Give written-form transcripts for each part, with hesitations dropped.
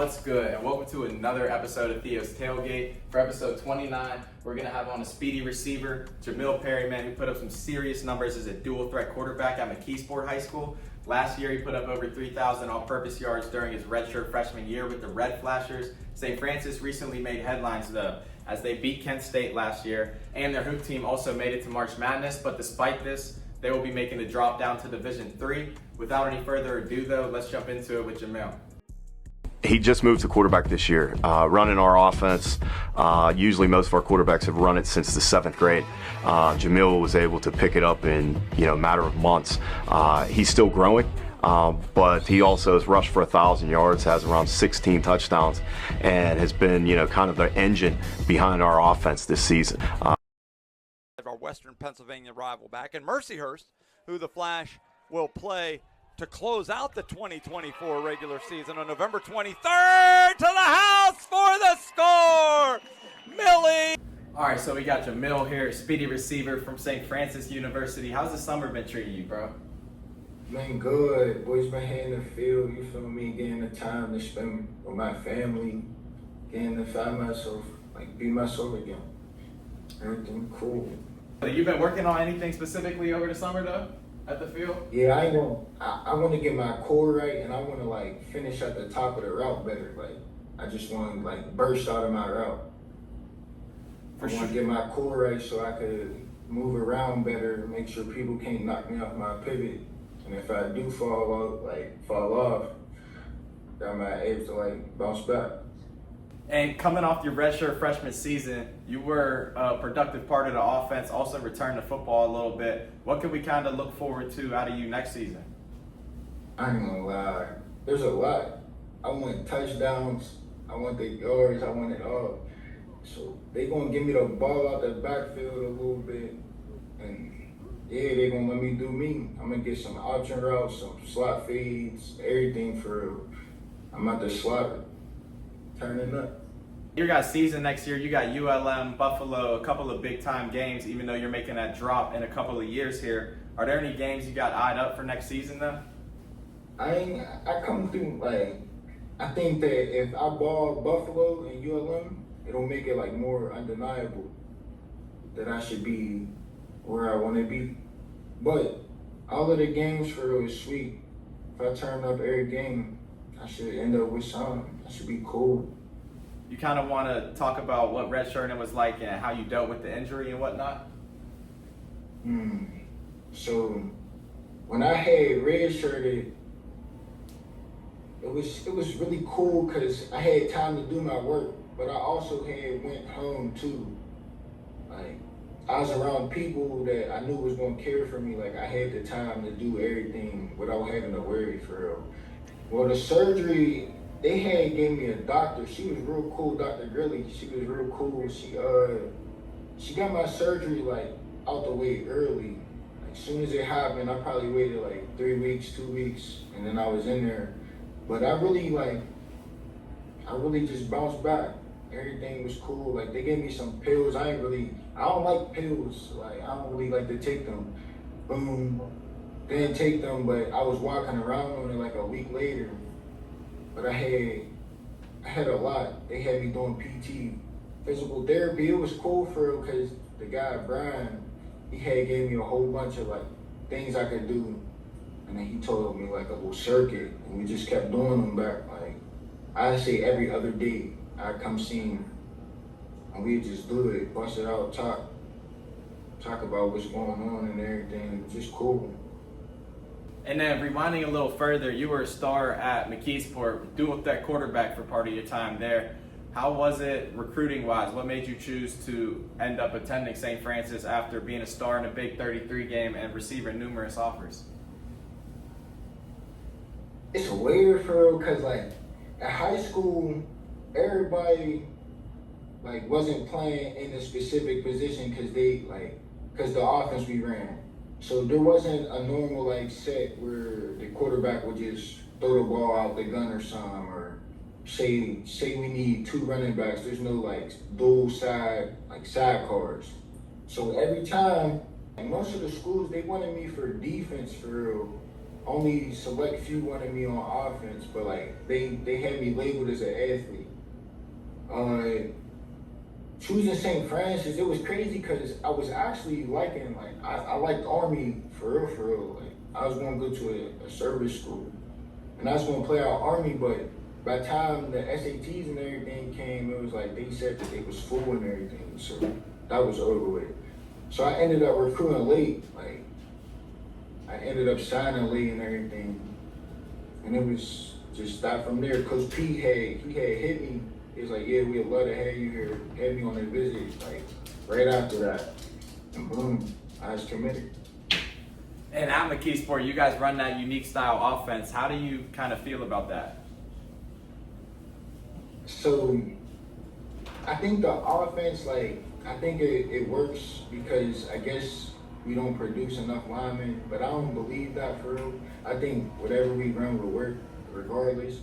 What's good, and welcome to another episode of Theo's Tailgate. For episode 29, we're going to have on a speedy receiver, Jahmil Perryman, who put up some serious numbers as a dual threat quarterback at McKeesport High School. Last year, he put up over 3,000 all-purpose yards during his redshirt freshman year with the Red Flashers. St. Francis recently made headlines, though, as they beat Kent State last year, and their hoop team also made it to March Madness. But despite this, they will be making the drop down to Division III. Without any further ado, though, let's jump into it with Jahmil. He just moved to quarterback this year, running our offense. Usually most of our quarterbacks have run it since the 7th grade. Jahmil was able to pick it up in a matter of months. He's still growing, but he also has rushed for 1,000 yards, has around 16 touchdowns, and has been kind of the engine behind our offense this season. Our Western Pennsylvania rival back in Mercyhurst, who the Flash will play to close out the 2024 regular season on November 23rd. To the house for the score, Millie. All right, so we got Jahmil here, speedy receiver from St. Francis University. How's the summer been treating you, bro? Been good. Boys been here in the field, you feel me, getting the time to spend with my family, getting to find myself, be myself again. Everything cool. You've been working on anything specifically over the summer, though, at the field? Yeah, I want to get my core right, and I want to finish at the top of the route better. I just want to burst out of my route. I want to get my core right so I could move around better, make sure people can't knock me off my pivot. And if I do fall off, I might able to bounce back. And coming off your redshirt freshman season, you were a productive part of the offense, also returned to football a little bit. What can we kind of look forward to out of you next season? I ain't gonna lie. There's a lot. I want touchdowns. I want the yards. I want it all. So they gonna give me the ball out the backfield a little bit. And yeah, they gonna let me do me. I'm gonna get some option routes, some slot feeds, everything for real. I'm at the slot, turning up. Your guys' season next year, you got ULM, Buffalo, a couple of big-time games, even though you're making that drop in a couple of years here. Are there any games you got eyed up for next season, though? I come through, I think that if I ball Buffalo and ULM, it'll make it, more undeniable that I should be where I want to be. But all of the games for real is sweet. If I turn up every game, I should end up with something. That should be cool. You kind of want to talk about what redshirting was like and how you dealt with the injury and whatnot? So when I had redshirted, it was really cool because I had time to do my work, but I also went home too. I was around people that I knew was gonna care for me. I had the time to do everything without having to worry for real. Well, the surgery, they gave me a doctor. She was real cool, Dr. Grilly. She was real cool. She got my surgery out the way early. As soon as it happened, I probably waited 3 weeks, 2 weeks, and then I was in there. But I really just bounced back. Everything was cool. They gave me some pills. I don't like pills. I don't really like to take them. Boom. Didn't take them, but I was walking around on it a week later. But I had a lot. They had me doing PT, physical therapy. It was cool for real because the guy, Brian, he gave me a whole bunch of things I could do. And then he told me a little circuit, and we just kept doing them back. I'd say every other day I'd come see him, and we'd just do it, bust it out, talk about what's going on and everything. It was just cool. And then rewinding a little further, you were a star at McKeesport, dual threat quarterback for part of your time there. How was it recruiting-wise? What made you choose to end up attending St. Francis after being a star in a Big 33 game and receiving numerous offers? It's weird for real because at high school, everybody wasn't playing in a specific position because the offense we ran. So there wasn't a normal set where the quarterback would just throw the ball out the gun or something, or say we need 2 running backs. There's no dual side sidecars. So every time, most of the schools, they wanted me for defense for real. only select few wanted me on offense, but like they had me labeled as an athlete. Choosing St. Francis, it was crazy because I was actually liking, like, I liked Army for real. Like, I was going to go to a service school, and I was going to play out Army, but by the time the SATs and everything came, it was like they said that they was full and everything, so that was over with. So I ended up recruiting late, like, I ended up signing late and everything, and it was just that from there. Coach P had hit me. He was like, yeah, we'd love to have you here, have me on a visit, like, right after that. And boom, I was committed. And at McKeesport, you guys run that unique style offense. How do you kind of feel about that? So, I think the offense, like, I think it works because I guess we don't produce enough linemen, but I don't believe that for real. I think whatever we run will work regardless.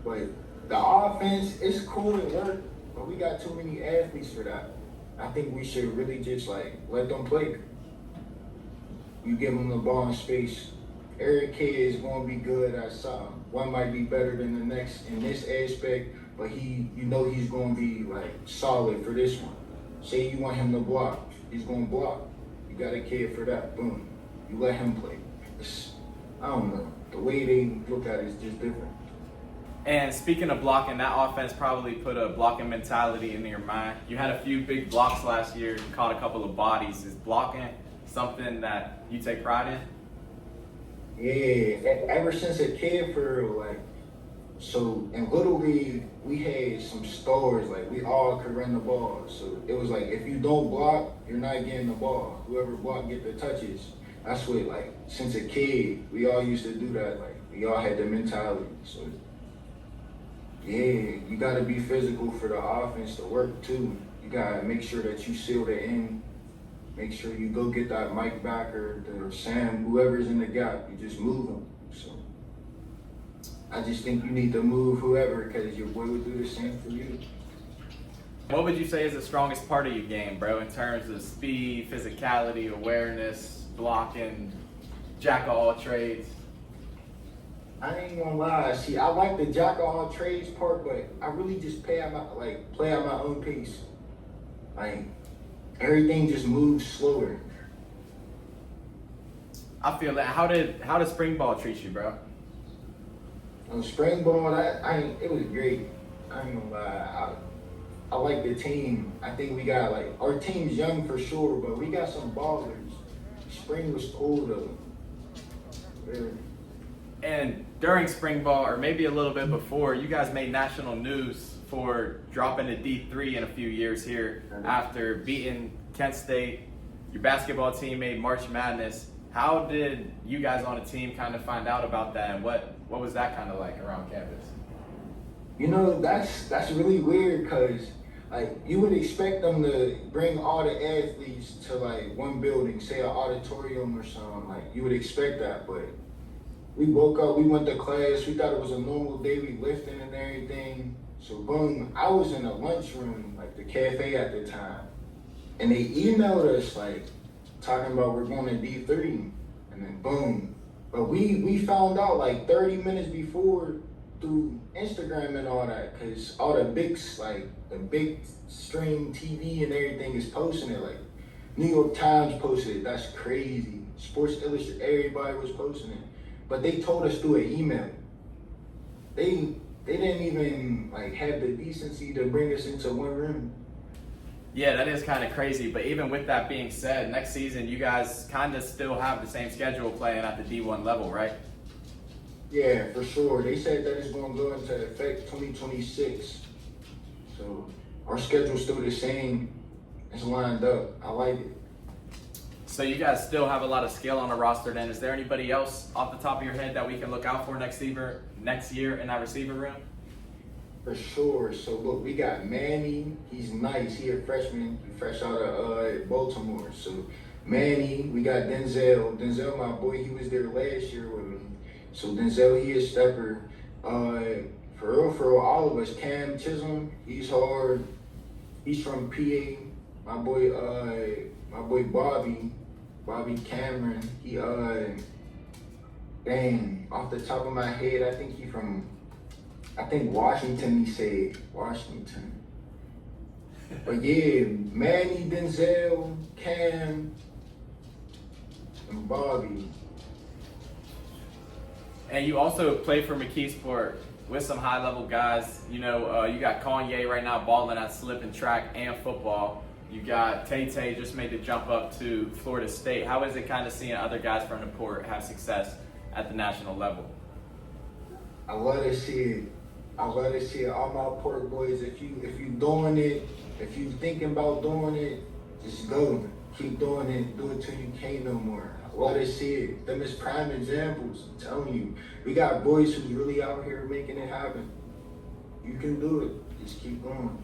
But the offense, it's cool and work, but we got too many athletes for that. I think we should really just like let them play. You give them the ball in space. Every kid is going to be good at something. One might be better than the next in this aspect, but he's going to be like solid for this one. Say you want him to block, he's going to block. You got a kid for that, boom. You let him play. I don't know. The way they look at it is just different. And speaking of blocking, that offense probably put a blocking mentality into your mind. You had a few big blocks last year, you caught a couple of bodies. Is blocking something that you take pride in? Yeah, ever since a kid for real, like, so in Little League, we had some stars, like we all could run the ball. So it was like, if you don't block, you're not getting the ball. Whoever block get the touches. That's what, like, since a kid, we all used to do that. Like, we all had the mentality. So yeah, you got to be physical for the offense to work too. You got to make sure that you seal the end. Make sure you go get that Mike Backer, the Sam, whoever's in the gap. You just move them. So I just think you need to move whoever because your boy would do the same for you. What would you say is the strongest part of your game, bro, in terms of speed, physicality, awareness, blocking, jack of all trades? I ain't gonna lie. See, I like the jack of all trades part, but I really just play at my own pace. Like, everything just moves slower. I feel that. How did spring ball treat you, bro? On spring ball, it was great. I ain't gonna lie. I like the team. I think we got, like, our team's young for sure, but we got some ballers. Spring was cool though. Really. And during spring ball, or maybe a little bit before, you guys made national news for dropping to D3 in a few years here after beating Kent State. Your basketball team made March Madness. How did you guys on the team kind of find out about that, and what was that kind of like around campus? You know, that's really weird because, like, you would expect them to bring all the athletes to, like, one building, say an auditorium or something. Like, you would expect that, but we woke up, we went to class, we thought it was a normal day, we lifting and everything. So boom, I was in the lunchroom, like the cafe at the time, and they emailed us, like, talking about we're going to D3, and then boom. But we found out like 30 minutes before through Instagram and all that, because all the big stream TV and everything is posting it. Like, New York Times posted it, that's crazy. Sports Illustrated, everybody was posting it. But they told us through an email. They didn't even, like, have the decency to bring us into one room. Yeah, that is kind of crazy. But even with that being said, next season you guys kind of still have the same schedule playing at the D1 level, right? Yeah, for sure. They said that it's going to go into effect 2026. So our schedule's still the same. It's lined up. I like it. So you guys still have a lot of skill on the roster then. Is there anybody else off the top of your head that we can look out for next year in that receiver room? For sure. So look, we got Manny. He's nice. He a freshman. He fresh out of Baltimore. So Manny, we got Denzel. Denzel, my boy, he was there last year with me. So Denzel, he is stepper. For real, all of us. Cam Chisholm, he's hard. He's from PA. My boy Bobby Cameron, Dang, off the top of my head, I think Washington, he said. Washington. But yeah, Manny, Denzel, Cam, and Bobby. And you also play for McKeesport with some high-level guys. You know, you got Kanye right now balling at slip and track and football. You got Tay just made the jump up to Florida State. How is it kind of seeing other guys from the port have success at the national level? I love to see it. I love to see it. All my port boys, if you doing it, if you thinking about doing it, just go. Keep doing it. Do it till you can't no more. I love to see it. Them is prime examples. I'm telling you. We got boys who's really out here making it happen. You can do it. Just keep going.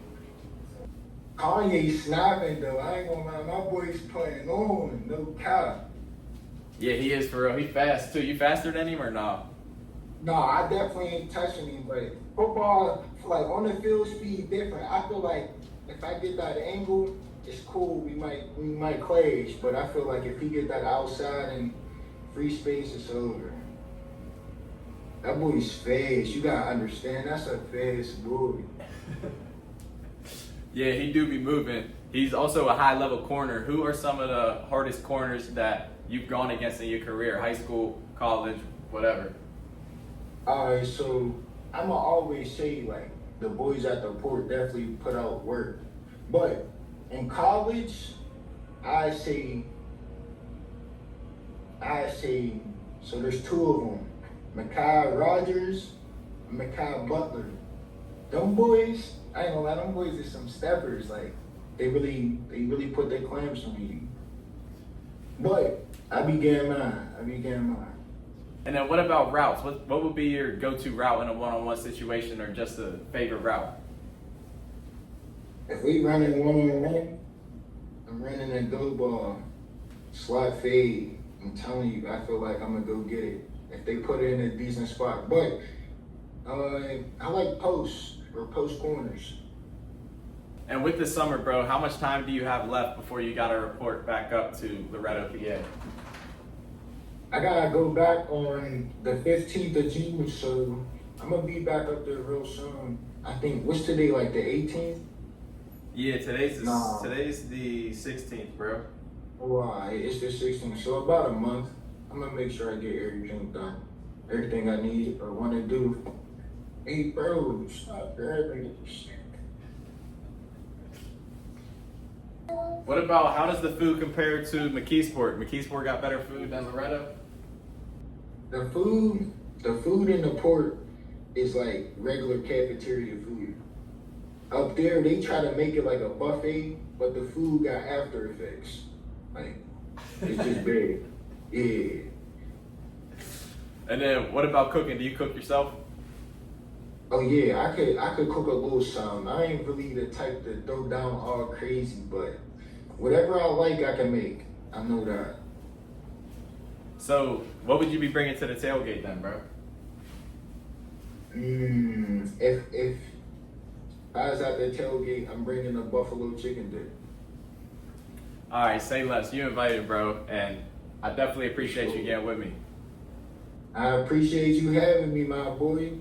Kanye snapping though. I ain't gonna lie. My boy's playing on. No cap. Yeah, he is for real. He fast too. You faster than him or no? No, I definitely ain't touching him, but football, like on the field speed different. I feel like if I get that angle, it's cool. We might clash, but I feel like if he get that outside and free space, it's over. That boy's fast. You gotta understand, that's a fast boy. Yeah, he do be moving. He's also a high-level corner. Who are some of the hardest corners that you've gone against in your career? High school, college, whatever. Alright, so I'ma always say like the boys at the port definitely put out work. But in college, I say so there's two of them. Mekhi Rogers and Mekhi Butler. Them boys, I ain't gonna lie, them boys is some steppers. Like they really put their clamps on you. But I be getting mine. And then what about routes? What would be your go-to route in a one-on-one situation or just a favorite route? If we running one-on-one, I'm running a go ball, slot fade. I'm telling you, I feel like I'm gonna go get it if they put it in a decent spot. But I like posts or post corners. And with the summer, bro, how much time do you have left before you got to report back up to Loretto, PA? I gotta go back on the 15th of June, so I'm gonna be back up there real soon. I think, what's today, like the 18th? Yeah, today's the 16th, bro. Oh, it's the 16th, so about a month. I'm gonna make sure I get everything done. Everything I need or want to do. Hey, bro, stop grabbing this. What about, how does the food compare to McKeesport? McKeesport got better food than Loretto? The food in the port is like regular cafeteria food. Up there, they try to make it like a buffet, but the food got after effects. Like, it's just bad. Yeah. And then what about cooking? Do you cook yourself? Oh yeah, I could cook a little something. I ain't really the type to throw down all crazy, but whatever I like, I can make. I know that. So what would you be bringing to the tailgate then, bro? If I was at the tailgate, I'm bringing a buffalo chicken dip. All right, say less. You invited, bro, and I definitely appreciate you getting with me. I appreciate you having me, my boy.